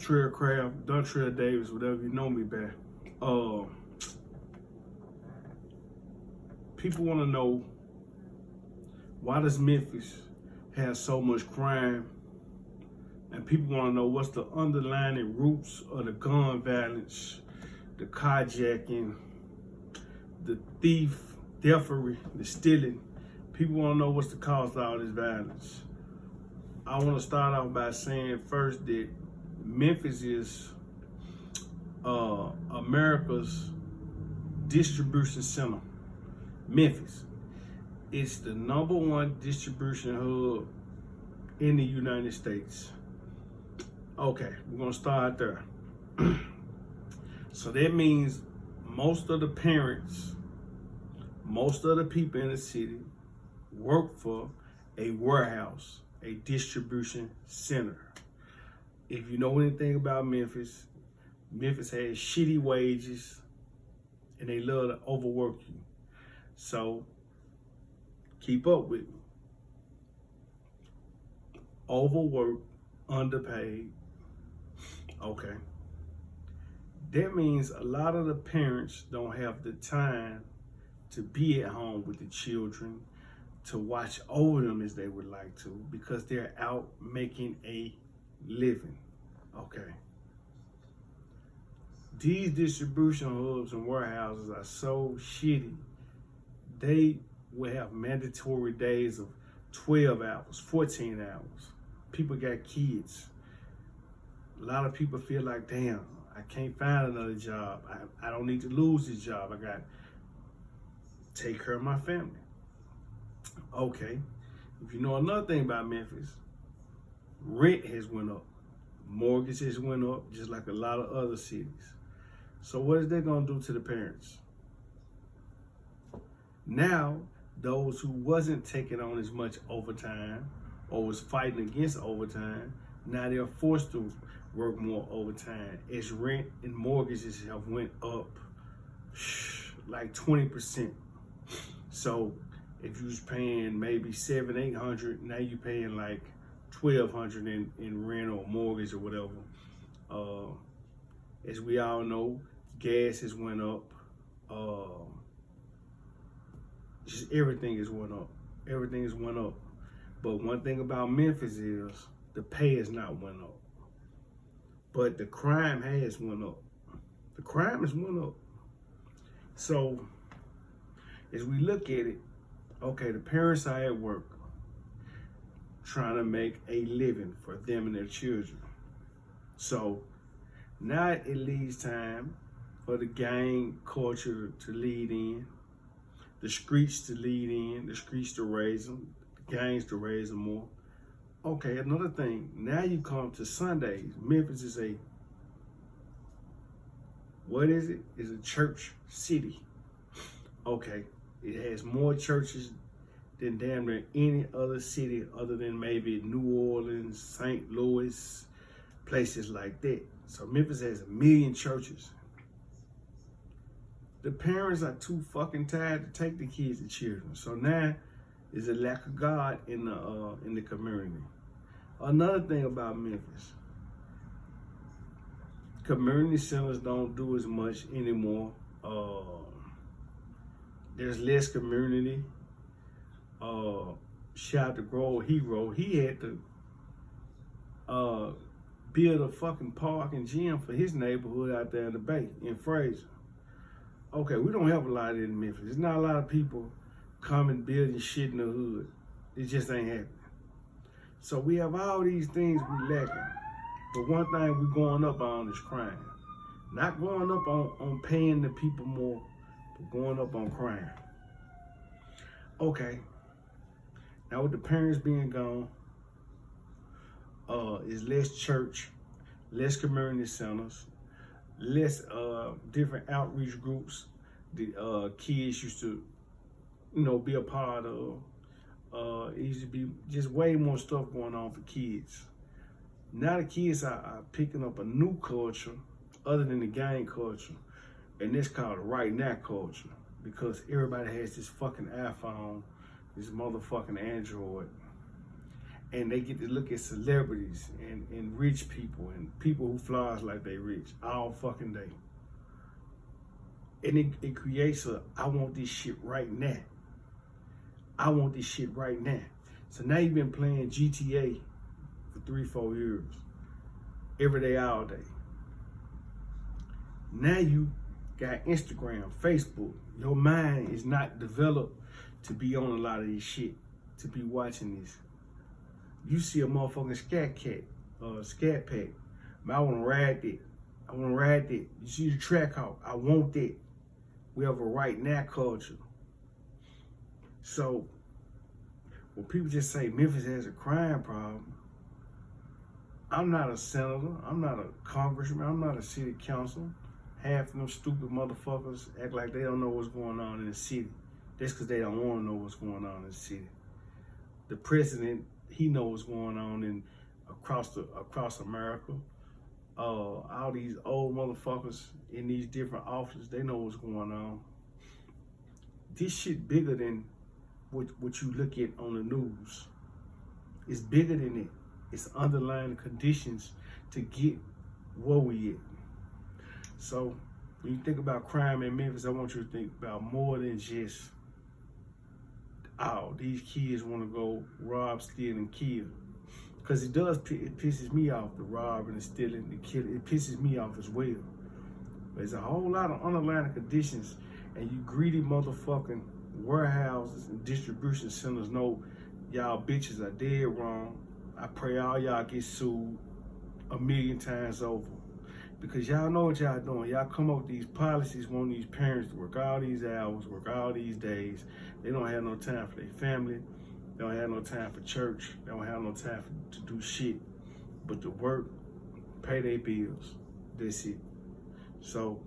Trail Craft, Dontrell Davis, whatever you know me by. People want to know, why does Memphis have so much crime? And people want to know what's the underlying roots of the gun violence, the carjacking, the thievery, the stealing. People want to know what's the cause of all this violence. I want to start off by saying first that Memphis is America's distribution center. Memphis. It's the #1 distribution hub in the United States. Okay, we're gonna start there. So that means most of the parents, most of the people in the city work for a warehouse, a distribution center. If you know anything about Memphis, Memphis has shitty wages and they love to overwork you. So keep up with me. Overworked, underpaid. Okay. That means a lot of the parents don't have the time to be at home with the children, to watch over them as they would like to, because they're out making a living. Okay. These distribution hubs and warehouses are so shitty. They will have mandatory days of 12 hours, 14 hours. People got kids. A lot of people feel like, damn, I can't find another job. I don't need to lose this job. I got to take care of my family. Okay. If you know another thing about Memphis, rent has went up. Mortgages went up, just like a lot of other cities. So what is that gonna do to the parents? Now, those who wasn't taking on as much overtime or was fighting against overtime, now they're forced to work more overtime as rent and mortgages have went up like 20%. So if you was paying maybe $700, $800, now you paying like $1,200 in rent or mortgage or whatever. As we all know, gas has went up. Just everything has went up. Everything has went up. But one thing about Memphis is the pay has not went up. But the crime has went up. The crime has went up. So as we look at it, okay, the parents are at work trying to make a living for them and their children. So now it leaves time for the gang culture to lead in, the streets to lead in, the streets to raise them, the gangs to raise them more. Okay, another thing, now you come to Sundays. Memphis is what is it? It's a church city. Okay, it has more churches than damn near any other city other than maybe New Orleans, St. Louis, places like that. So Memphis has 1 million churches. The parents are too fucking tired to take the kids and children. So now there's a lack of God in the community. Another thing about Memphis, community centers don't do as much anymore. There's less community. Shout out to Grove Hero. He had to build a fucking park and gym for his neighborhood out there in the Bay, in Fraser. Okay, we don't have a lot of it in Memphis. There's not a lot of people coming building shit in the hood. It just ain't happening. So we have all these things we lacking. But one thing we going up on is crime. Not going up on paying the people more, but going up on crime. Okay. Now with the parents being gone, is less church, less community centers, less different outreach groups the kids used to, be a part of. It used to be just way more stuff going on for kids. Now the kids are picking up a new culture other than the gang culture, and it's called right now culture, because everybody has this fucking iPhone, this motherfucking Android, and they get to look at celebrities and rich people and people who flies like they rich all fucking day. And it creates I want this shit right now. I want this shit right now. So now you've been playing GTA for 3-4 years. Every day, all day. Now you got Instagram, Facebook. Your mind is not developed to be on a lot of this shit, to be watching this. You see a motherfucking scat pack. Man, I wanna ride that. I wanna ride that. You see the track out. I want that. We have a right now culture. So when people just say Memphis has a crime problem, I'm not a senator, I'm not a congressman, I'm not a city council. Half of them stupid motherfuckers act like they don't know what's going on in the city. That's because they don't want to know what's going on in the city. The president, he knows what's going on across America. All these old motherfuckers in these different offices, they know what's going on. This shit bigger than what you look at on the news. It's bigger than it. It's underlying conditions to get where we at. So when you think about crime in Memphis, I want you to think about more than just, oh, these kids want to go rob, steal, and kill. Because it pisses me off, the robbing, the stealing, the killing. It pisses me off as well. There's a whole lot of underlying conditions, and you greedy motherfucking warehouses and distribution centers know y'all bitches are dead wrong. I pray all y'all get sued 1,000,000 times over. Because y'all know what y'all doing. Y'all come up with these policies, want these parents to work all these hours, work all these days. They don't have no time for their family. They don't have no time for church. They don't have no time to do shit but to work, pay their bills. That's it. So